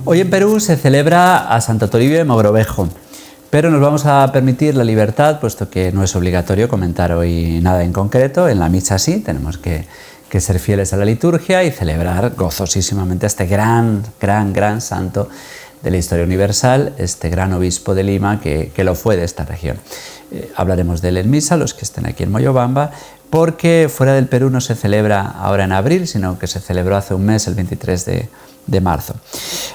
Hoy en Perú se celebra a Santo Toribio de Mogrovejo, pero nos vamos a permitir la libertad, puesto que no es obligatorio comentar hoy nada en concreto. En la misa sí, tenemos que ser fieles a la liturgia y celebrar gozosísimamente a este gran santo de la historia universal, este gran obispo de Lima que lo fue de esta región. Hablaremos de él en misa, los que estén aquí en Moyobamba, porque fuera del Perú no se celebra ahora en abril, sino que se celebró hace un mes, el 23 de marzo.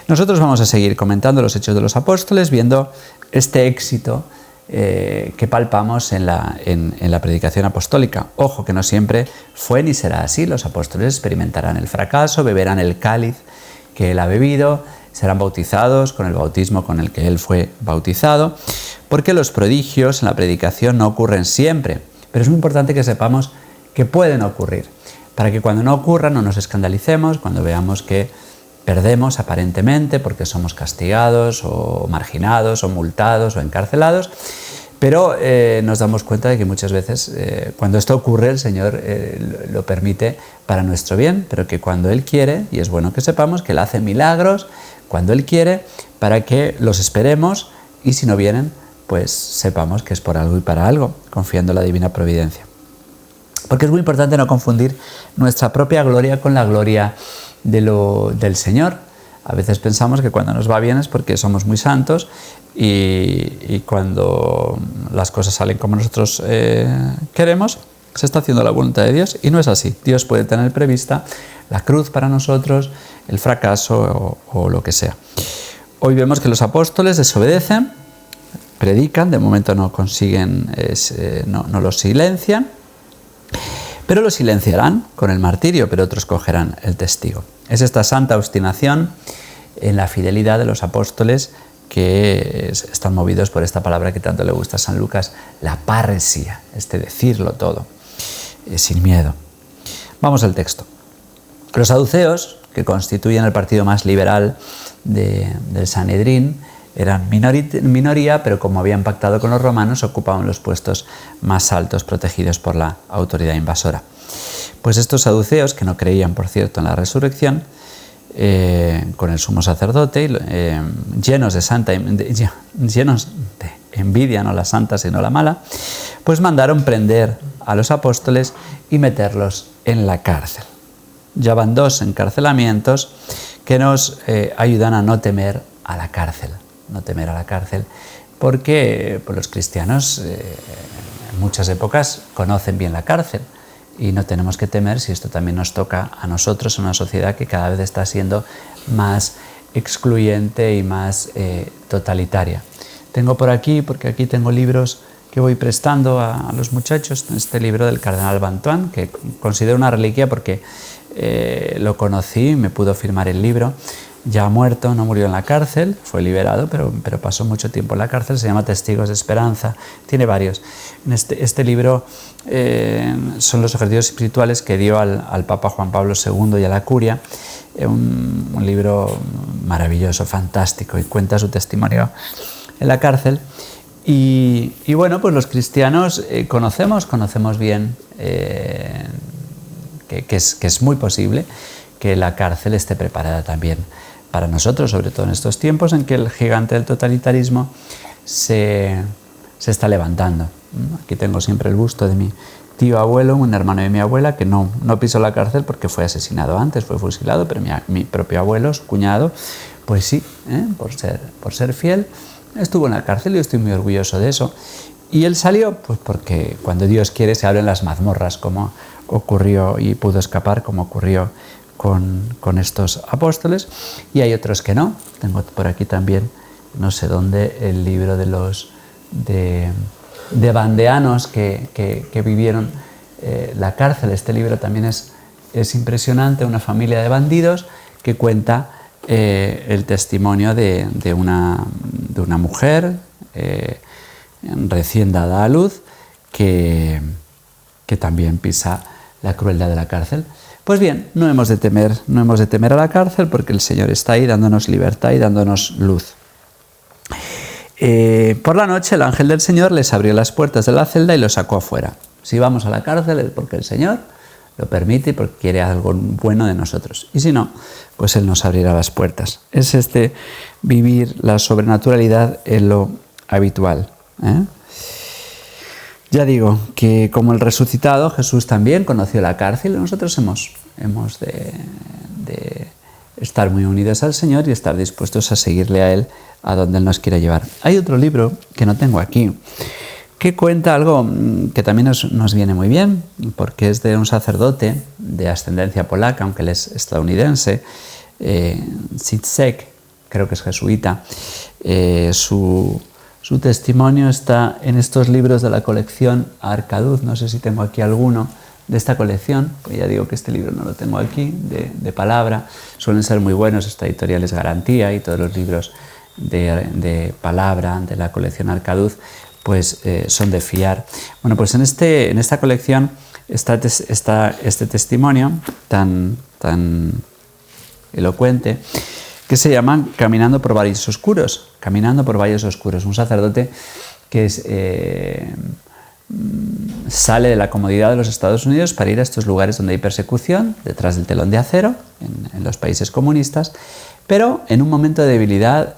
Nosotros vamos a seguir comentando los Hechos de los Apóstoles, viendo este éxito que palpamos en la predicación apostólica. Ojo, que no siempre fue ni será así. Los apóstoles experimentarán el fracaso, beberán el cáliz que él ha bebido, serán bautizados con el bautismo con el que él fue bautizado, porque los prodigios en la predicación no ocurren siempre, pero es muy importante que sepamos que pueden ocurrir, para que cuando no ocurran no nos escandalicemos, cuando veamos que perdemos aparentemente porque somos castigados o marginados o multados o encarcelados, pero nos damos cuenta de que muchas veces cuando esto ocurre el Señor lo permite para nuestro bien, pero que cuando Él quiere, y es bueno que sepamos que Él hace milagros cuando Él quiere, para que los esperemos y si no vienen, pues sepamos que es por algo y para algo, confiando en la divina providencia. Porque es muy importante no confundir nuestra propia gloria con la gloria del Señor. A veces pensamos que cuando nos va bien es porque somos muy santos y cuando las cosas salen como nosotros queremos, se está haciendo la voluntad de Dios, y no es así. Dios puede tener prevista la cruz para nosotros, el fracaso o lo que sea. Hoy vemos que los apóstoles desobedecen, predican, de momento no consiguen, no los silencian, pero lo silenciarán con el martirio, pero otros cogerán el testigo. Es esta santa obstinación en la fidelidad de los apóstoles que están movidos por esta palabra que tanto le gusta a San Lucas, la parresía, decirlo todo, sin miedo. Vamos al texto. Los saduceos, que constituyen el partido más liberal del Sanedrín, eran minoría, pero como habían pactado con los romanos, ocupaban los puestos más altos protegidos por la autoridad invasora. Pues estos saduceos, que no creían, por cierto, en la resurrección, con el sumo sacerdote, llenos de envidia, no la santa sino la mala, pues mandaron prender a los apóstoles y meterlos en la cárcel. Ya van 2 encarcelamientos que nos ayudan a no temer a la cárcel. No temer a la cárcel, porque pues, los cristianos en muchas épocas conocen bien la cárcel y no tenemos que temer si esto también nos toca a nosotros en una sociedad que cada vez está siendo más excluyente y más totalitaria. Tengo por aquí, porque aquí tengo libros que voy prestando a los muchachos, este libro del cardenal Bantuán, que considero una reliquia porque lo conocí, me pudo firmar el libro. Ya ha muerto, no murió en la cárcel, fue liberado, pero pasó mucho tiempo en la cárcel. Se llama Testigos de Esperanza, tiene varios. En este libro son los ejercicios espirituales que dio al Papa Juan Pablo II y a la Curia, un libro maravilloso, fantástico, y cuenta su testimonio en la cárcel. Y bueno, pues los cristianos conocemos bien que es muy posible que la cárcel esté preparada también para nosotros, sobre todo en estos tiempos en que el gigante del totalitarismo se está levantando. Aquí tengo siempre el busto de mi tío abuelo, un hermano de mi abuela, que no pisó la cárcel porque fue asesinado antes, fue fusilado, pero mi propio abuelo, su cuñado, pues sí, por ser fiel, estuvo en la cárcel y yo estoy muy orgulloso de eso. Y él salió, pues porque cuando Dios quiere se abren las mazmorras, como ocurrió, y pudo escapar, como ocurrió con estos apóstoles, y hay otros que no. Tengo por aquí también, no sé dónde, el libro de vandeanos que vivieron la cárcel. Este libro también es impresionante, una familia de bandidos que cuenta el testimonio de una mujer recién dada a luz que también pisa la crueldad de la cárcel. Pues bien, no hemos de temer a la cárcel, porque el Señor está ahí dándonos libertad y dándonos luz. Por la noche el ángel del Señor les abrió las puertas de la celda y los sacó afuera. Si vamos a la cárcel es porque el Señor lo permite porque quiere algo bueno de nosotros. Y si no, pues Él nos abrirá las puertas. Es vivir la sobrenaturalidad en lo habitual. Ya digo que como el resucitado, Jesús también conoció la cárcel y nosotros hemos de estar muy unidos al Señor y estar dispuestos a seguirle a Él a donde Él nos quiera llevar. Hay otro libro que no tengo aquí, que cuenta algo que también nos viene muy bien, porque es de un sacerdote de ascendencia polaca, aunque él es estadounidense, Zizek, creo que es jesuita. Su testimonio está en estos libros de la colección Arcaduz. No sé si tengo aquí alguno de esta colección, pues ya digo que este libro no lo tengo aquí, de palabra. Suelen ser muy buenos, esta editorial es Garantía, y todos los libros de palabra de la colección Arcaduz pues son de fiar. Bueno, pues en esta colección está este testimonio tan elocuente, que se llama Caminando por valles oscuros. Caminando por valles oscuros. Un sacerdote que sale de la comodidad de los Estados Unidos para ir a estos lugares donde hay persecución, detrás del telón de acero, en los países comunistas, pero en un momento de debilidad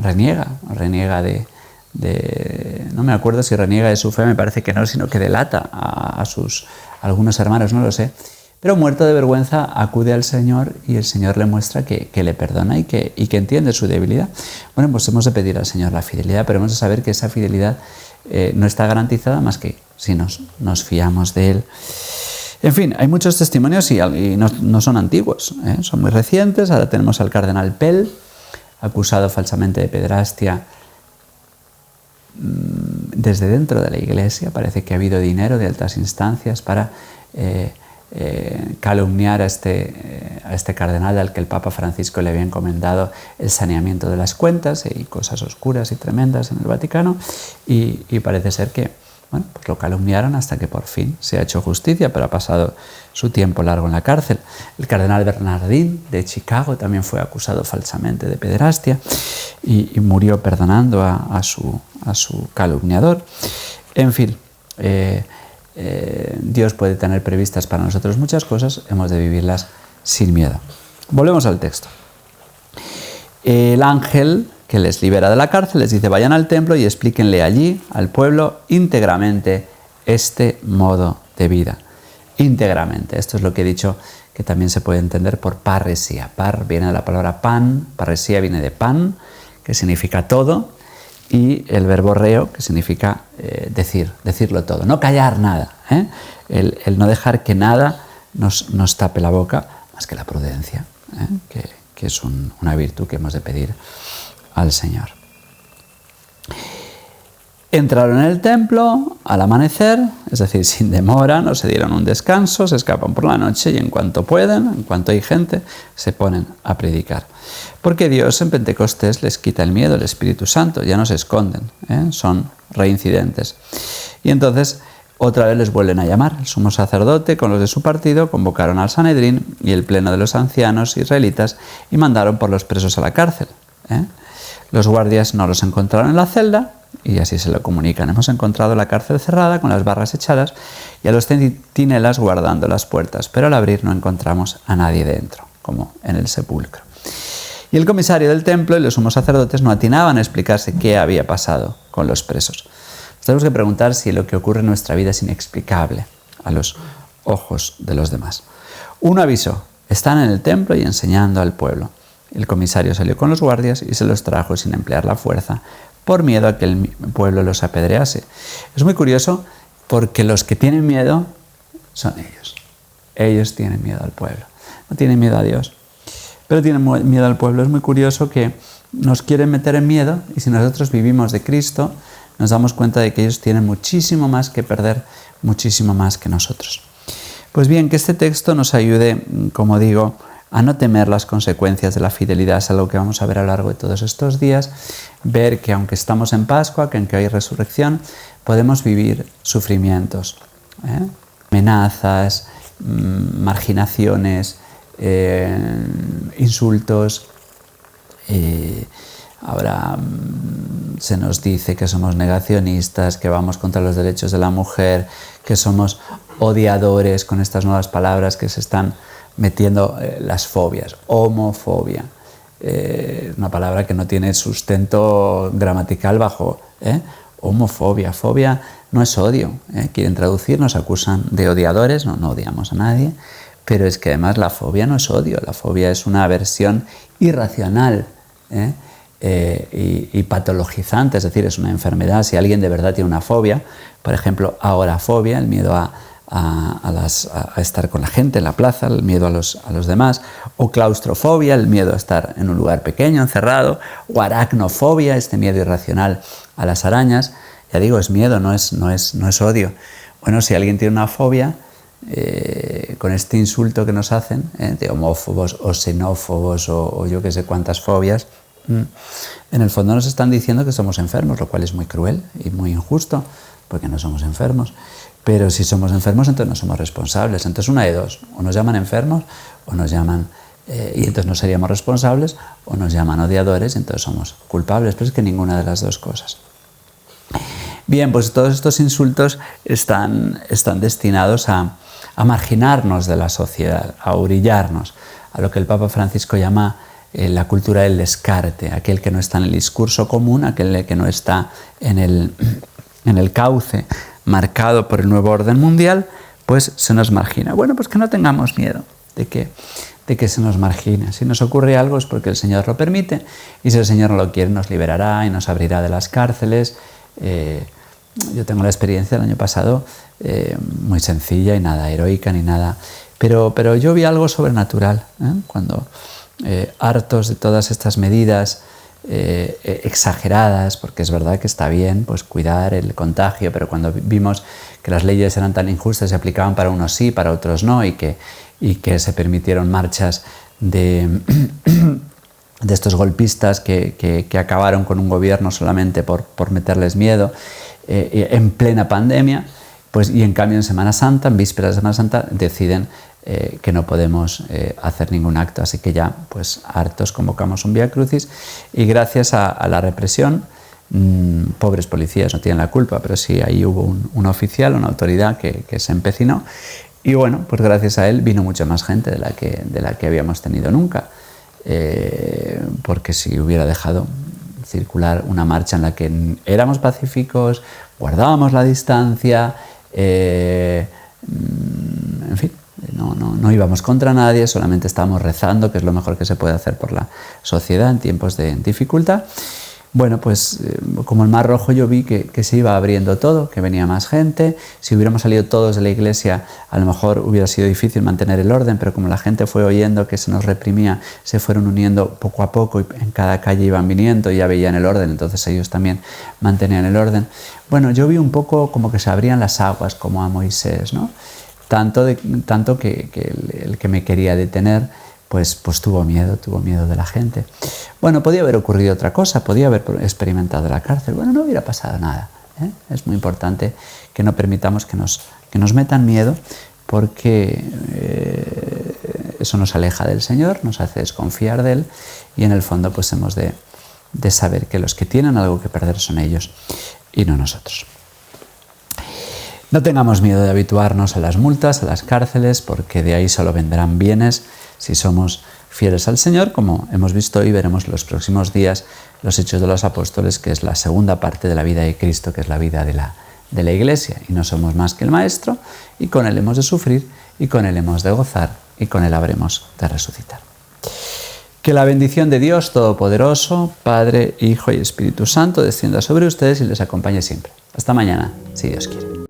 reniega de no me acuerdo si reniega de su fe, me parece que no, sino que delata a algunos hermanos, no lo sé. Pero muerto de vergüenza acude al Señor y el Señor le muestra que le perdona y que entiende su debilidad. Bueno, pues hemos de pedir al Señor la fidelidad, pero hemos de saber que esa fidelidad no está garantizada más que si nos fiamos de Él. En fin, hay muchos testimonios y no son antiguos, son muy recientes. Ahora tenemos al cardenal Pell, acusado falsamente de pederastia desde dentro de la Iglesia. Parece que ha habido dinero de altas instancias para calumniar a este cardenal al que el Papa Francisco le había encomendado el saneamiento de las cuentas y cosas oscuras y tremendas en el Vaticano, y parece ser que pues lo calumniaron hasta que por fin se ha hecho justicia, pero ha pasado su tiempo largo en la cárcel. El cardenal Bernardín de Chicago también fue acusado falsamente de pederastia y murió perdonando a su calumniador. En fin, Dios puede tener previstas para nosotros muchas cosas, hemos de vivirlas sin miedo. Volvemos al texto. El ángel que les libera de la cárcel les dice: vayan al templo y explíquenle allí al pueblo íntegramente este modo de vida. Íntegramente, esto es lo que he dicho, que también se puede entender por parresía. Par viene de la palabra pan, parresía viene de pan, que significa todo, y el verbo reo, que significa decirlo todo, no callar nada, el no dejar que nada nos tape la boca, más que la prudencia, que es una virtud que hemos de pedir al Señor. Entraron en el templo al amanecer, es decir, sin demora, no se dieron un descanso, se escapan por la noche y en cuanto pueden, en cuanto hay gente, se ponen a predicar. Porque Dios en Pentecostés les quita el miedo, el Espíritu Santo, ya no se esconden, son reincidentes. Y entonces otra vez les vuelven a llamar. El sumo sacerdote con los de su partido convocaron al Sanedrín y el pleno de los ancianos israelitas y mandaron por los presos a la cárcel. Los guardias no los encontraron en la celda y así se lo comunican: hemos encontrado la cárcel cerrada con las barras echadas y a los centinelas guardando las puertas, pero al abrir no encontramos a nadie dentro, como en el sepulcro. Y el comisario del templo y los sumos sacerdotes no atinaban a explicarse qué había pasado con los presos. Nos tenemos que preguntar si lo que ocurre en nuestra vida es inexplicable a los ojos de los demás. Un aviso: están en el templo y enseñando al pueblo. El comisario salió con los guardias y se los trajo sin emplear la fuerza, por miedo a que el pueblo los apedrease. Es muy curioso porque los que tienen miedo son ellos. Ellos tienen miedo al pueblo. No tienen miedo a Dios, pero tienen miedo al pueblo. Es muy curioso que nos quieren meter en miedo y si nosotros vivimos de Cristo, nos damos cuenta de que ellos tienen muchísimo más que perder, muchísimo más que nosotros. Pues bien, que este texto nos ayude, como digo, a no temer las consecuencias de la fidelidad. Es algo que vamos a ver a lo largo de todos estos días, ver que aunque estamos en Pascua, que aunque hay resurrección, podemos vivir sufrimientos, amenazas, marginaciones, insultos. Ahora se nos dice que somos negacionistas, que vamos contra los derechos de la mujer, que somos odiadores, con estas nuevas palabras que se están metiendo, las fobias, homofobia, una palabra que no tiene sustento gramatical bajo, homofobia, fobia no es odio, quieren traducir, nos acusan de odiadores, no odiamos a nadie, pero es que además la fobia no es odio, la fobia es una aversión irracional, y patologizante, es decir, es una enfermedad. Si alguien de verdad tiene una fobia, por ejemplo, agorafobia, el miedo a estar con la gente en la plaza, el miedo a los demás, o claustrofobia, el miedo a estar en un lugar pequeño, encerrado, o aracnofobia, este miedo irracional a las arañas. Ya digo, es miedo, no es odio. Bueno, si alguien tiene una fobia, con este insulto que nos hacen, de homófobos o xenófobos o yo que sé cuántas fobias, en el fondo nos están diciendo que somos enfermos, lo cual es muy cruel y muy injusto, porque no somos enfermos. Pero si somos enfermos, entonces no somos responsables. Entonces una de dos, o nos llaman enfermos, o nos llaman, y entonces no seríamos responsables, o nos llaman odiadores, y entonces somos culpables, pero es que ninguna de las dos cosas. Bien, pues todos estos insultos están destinados a marginarnos de la sociedad, a orillarnos, a lo que el Papa Francisco llama la cultura del descarte, aquel que no está en el discurso común, aquel que no está en el cauce marcado por el nuevo orden mundial, pues se nos margina. Bueno, pues que no tengamos miedo de que se nos margine. Si nos ocurre algo es porque el Señor lo permite, y si el Señor no lo quiere nos liberará y nos abrirá de las cárceles. Yo tengo la experiencia del año pasado, muy sencilla y nada heroica ni nada, pero yo vi algo sobrenatural, cuando hartos de todas estas medidas exageradas, porque es verdad que está bien pues cuidar el contagio, pero cuando vimos que las leyes eran tan injustas, se aplicaban para unos sí, para otros no, y que se permitieron marchas de estos golpistas que acabaron con un gobierno solamente por meterles miedo, en plena pandemia, pues, y en cambio en Semana Santa, en vísperas de Semana Santa, deciden que no podemos hacer ningún acto, así que ya, pues hartos, convocamos un Vía Crucis, y gracias a la represión, pobres policías no tienen la culpa, pero sí ahí hubo un oficial, una autoridad que se empecinó, y bueno, pues gracias a él vino mucha más gente de la que habíamos tenido nunca, porque si hubiera dejado circular una marcha en la que éramos pacíficos, guardábamos la distancia, en fin, no íbamos contra nadie, solamente estábamos rezando, que es lo mejor que se puede hacer por la sociedad en tiempos de dificultad. Bueno, pues como el Mar Rojo yo vi que se iba abriendo todo, que venía más gente. Si hubiéramos salido todos de la iglesia, a lo mejor hubiera sido difícil mantener el orden, pero como la gente fue oyendo que se nos reprimía, se fueron uniendo poco a poco y en cada calle iban viniendo y ya veían el orden, entonces ellos también mantenían el orden. Bueno, yo vi un poco como que se abrían las aguas, como a Moisés, ¿no? Tanto que el que me quería detener, pues tuvo miedo de la gente. Bueno, podía haber ocurrido otra cosa, podía haber experimentado la cárcel, bueno, no hubiera pasado nada, ¿eh? Es muy importante que no permitamos que nos metan miedo, porque eso nos aleja del Señor, nos hace desconfiar de Él, y en el fondo pues hemos de saber que los que tienen algo que perder son ellos y no nosotros. No tengamos miedo de habituarnos a las multas, a las cárceles, porque de ahí solo vendrán bienes si somos fieles al Señor, como hemos visto hoy. Veremos en los próximos días los Hechos de los Apóstoles, que es la segunda parte de la vida de Cristo, que es la vida de la Iglesia, y no somos más que el Maestro, y con Él hemos de sufrir, y con Él hemos de gozar, y con Él habremos de resucitar. Que la bendición de Dios Todopoderoso, Padre, Hijo y Espíritu Santo, descienda sobre ustedes y les acompañe siempre. Hasta mañana, si Dios quiere.